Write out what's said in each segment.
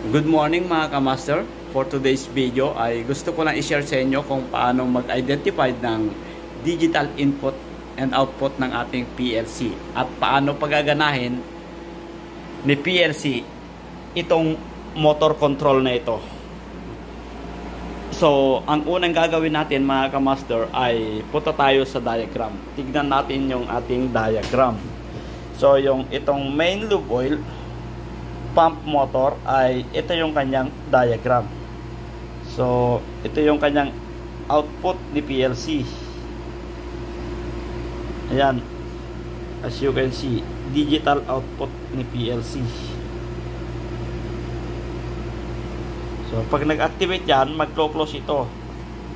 Good morning mga kamaster. For today's video ay gusto ko lang i-share sa inyo kung paano mag-identify ng digital input and output ng ating PLC at paano pagaganahin ni PLC itong motor control na ito. So, ang unang gagawin natin mga kamaster ay punta tayo sa diagram. Tignan natin yung ating diagram. So, yung itong main lube oil pump motor ay ito yung kanyang diagram. So ito yung kanyang output ni PLC. Ayan, as you can see, digital output ni PLC. So pag nag-activate yan, mag-close ito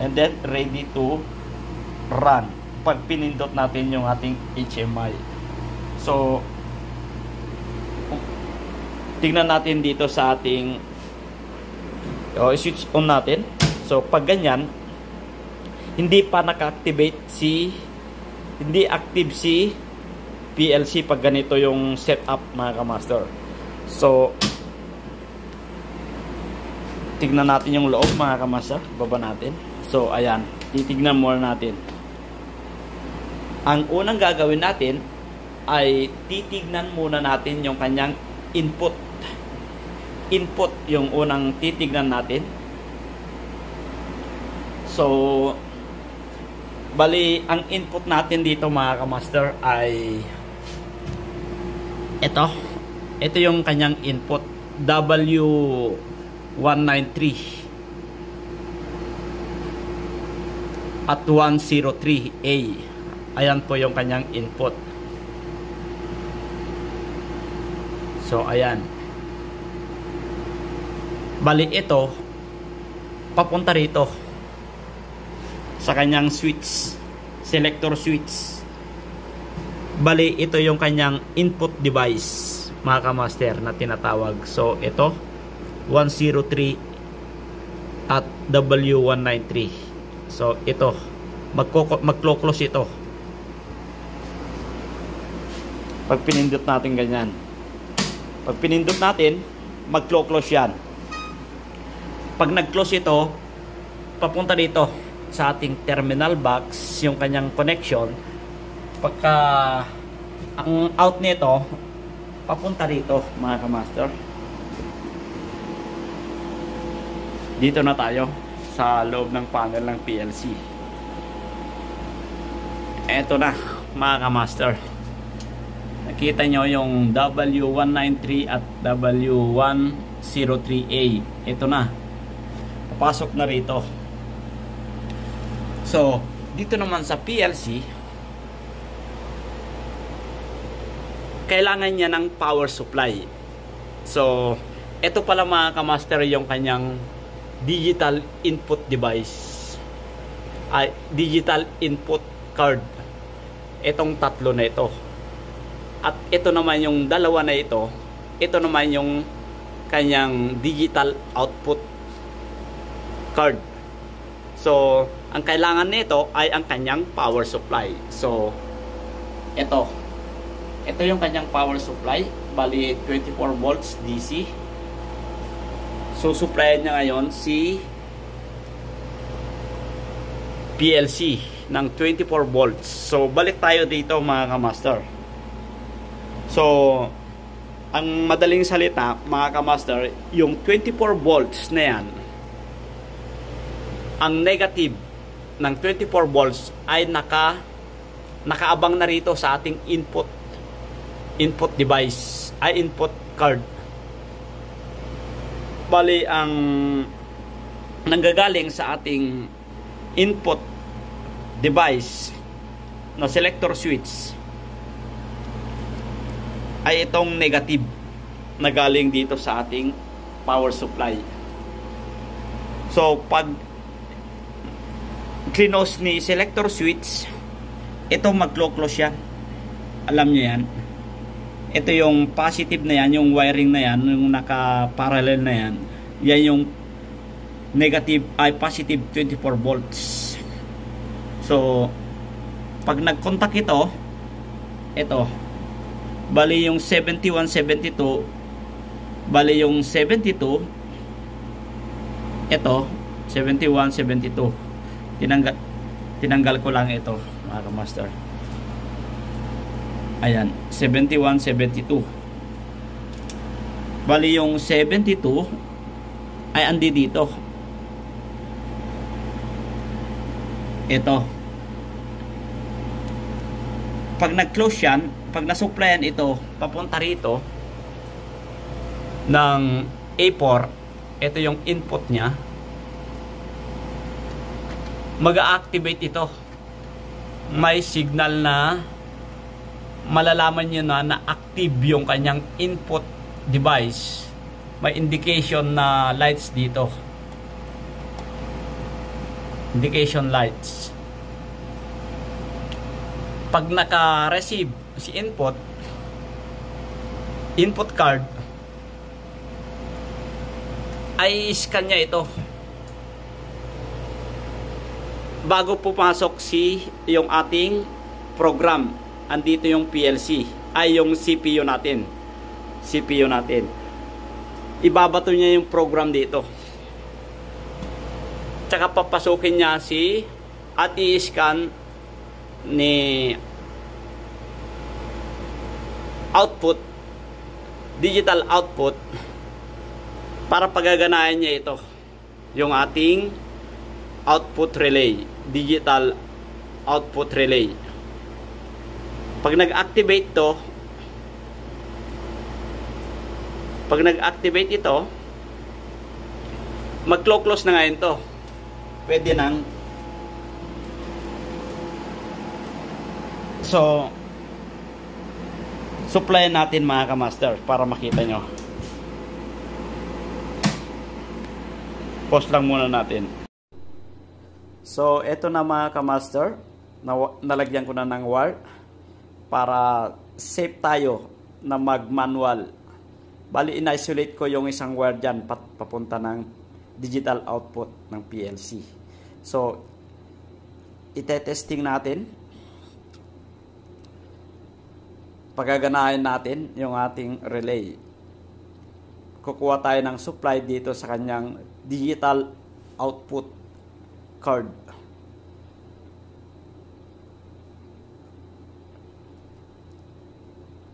and then ready to run pag pinindot natin yung ating HMI. So tingnan natin dito sa ating switch on natin. So pag ganyan, hindi pa naka-activate hindi active si PLC pag ganito yung setup mga kamaster. So tignan natin yung loob mga kamaster, baba natin. So ayan, titignan muna natin. Ang unang gagawin natin ay titignan muna natin yung kanyang input yung unang titignan natin. So bali ang input natin dito mga kamaster ay ito yung kanyang input, W193 at 103A. Ayan po yung kanyang input. So ayan, bali ito papunta rito sa kanyang switch, selector switch. Bali ito yung kanyang input device mga kamaster na tinatawag. So ito 103 at W193. So ito mag-close ito pag pinindot natin ganyan. Pag pinindot natin, mag-close yan. Pag nag-close ito, papunta dito sa ating terminal box yung kanyang connection. Pagka ang out nito, papunta dito mga kamaster. Dito na tayo sa loob ng panel ng PLC. Eto na mga kamaster. Nakita nyo yung W193 at W103A. Ito na. Papasok na rito. So, dito naman sa PLC, kailangan niya ng power supply. So, ito pala mga kamaster yung kanyang digital input device. Digital input card. Itong tatlo na ito. At ito naman yung dalawa na ito naman yung kanyang digital output card. So ang kailangan nito ay ang kanyang power supply. So ito yung kanyang power supply, bali 24 volts DC. So supplyan niya ngayon si PLC ng 24 volts. So balik tayo dito mga kamaster. So, ang madaling salita mga kamaster, yung 24 volts na yan, ang negative ng 24 volts ay nakaabang na rito sa ating input device, input card. Bali, ang nanggagaling sa ating input device na selector switch ay itong negative na galing dito sa ating power supply. So pag close ni selector switch, ito mag-close yan. Alam nyo yan. Ito yung positive na yan, yung wiring na yan, yung naka-parallel na yan. Yan yung negative positive 24 volts. So pag nag-contact ito, bali yung 71, 72 Bali yung 72, ito 71, 72, tinanggal ko lang ito mga kamaster. Ayan, 71, 72. Bali yung 72 ay andi dito. Ito. Pag nag-close yan, pag nasupplyan ito, papunta rito ng A4, ito yung input niya, mag-a-activate ito. May signal na malalaman nyo na active yung kanyang input device. May indication na lights dito, indication lights. Pag naka-receive si input card, ay scan niya ito bago pumasok yung ating program. Andito yung PLC, ay yung CPU natin. Ibabato niya yung program dito. Tsaka papasukin niya at i-scan ni output, digital output, para pagaganahin niya ito, yung ating output relay, digital output relay. Pag nag-activate ito, mag-close na ngayon to. Pwede nang. So, supply natin mga kamaster para makita nyo. Pause lang muna natin. So, eto na mga kamaster. Nalagyan ko na ng wire para safe tayo na mag-manual. Bali, in-isolate ko yung isang wire dyan papunta ng digital output ng PLC. So, ite-testing natin. Pagaganahin natin yung ating relay. Kukuha tayo ng supply dito sa kanyang digital output card.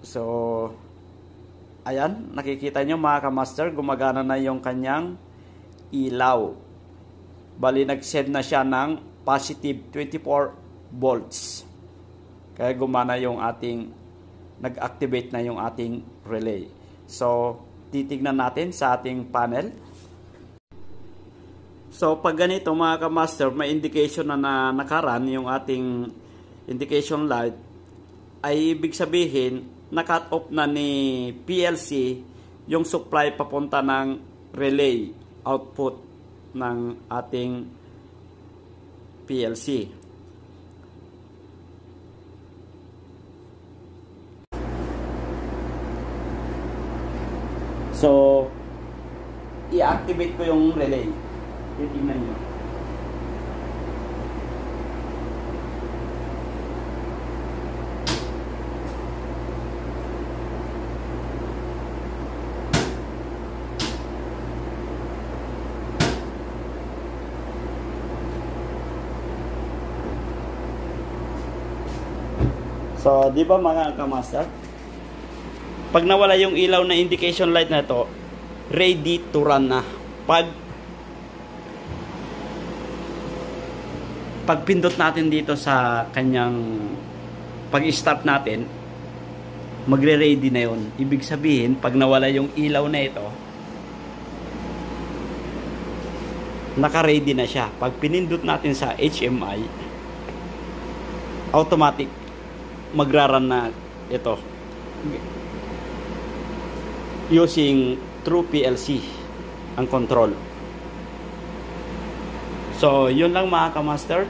So, ayan, nakikita nyo mga kamaster, gumagana na yung kanyang ilaw. Bali, nag-send na siya ng positive 24 volts. Kaya gumana yung nag-activate na yung ating relay. So, titignan natin sa ating panel. So, pag ganito mga kamaster, may indication na nakaran yung ating indication light, ay ibig sabihin, na-cut off na ni PLC yung supply papunta ng relay output ng ating PLC. So, i-activate ko yung relay. Titingnan nyo. So, di ba mga kamaster? Pag nawala yung ilaw na indication light na to, ready to run na. Pag pindot natin dito sa kanyang pag-start natin, magre-ready na yun. Ibig sabihin, pag nawala yung ilaw na ito, naka-ready na siya. Pag pinindot natin sa HMI, automatic magra-run na ito using through PLC ang control. So, yun lang mga kamaster.